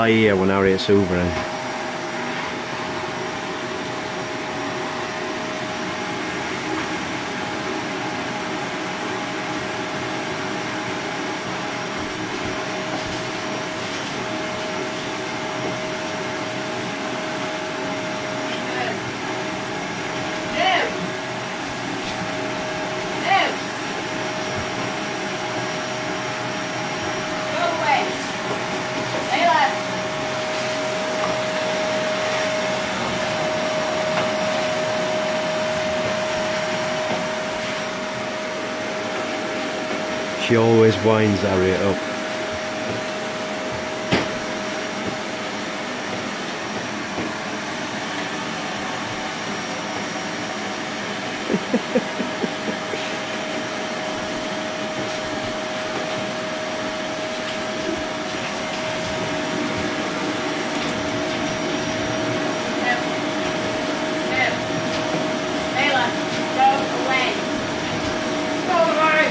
my ear when Harriet's hoovering. She always winds Harriet up. Layla, go away. Go away.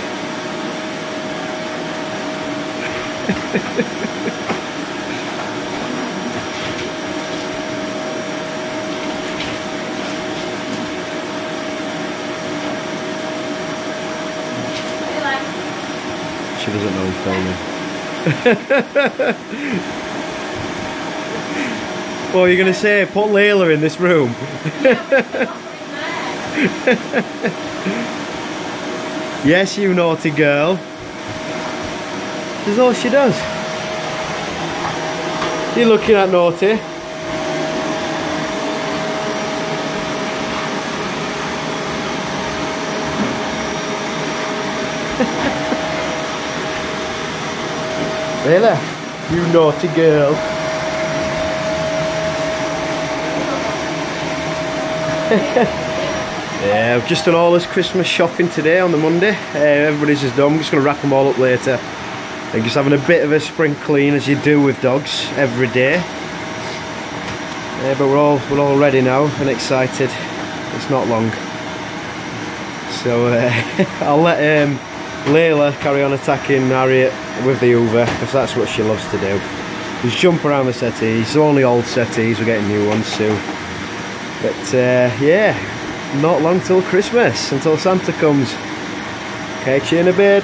She doesn't know I'm filming. What are you going to say? Put Layla in this room? Yes, you naughty girl. That's all she does. You're looking at naughty. Layla, you naughty girl. Yeah, I've just done all this Christmas shopping today on the Monday. Everybody's just done. I'm just going to wrap them all up later. And just having a bit of a spring clean as you do with dogs every day. But we're all ready now and excited. It's not long. So I'll let Layla carry on attacking Harriet with the Hoover, because that's what she loves to do. Just jump around the settees. They're only old settees, we're getting new ones soon. But yeah, not long till Christmas, until Santa comes. Catch you in a bit.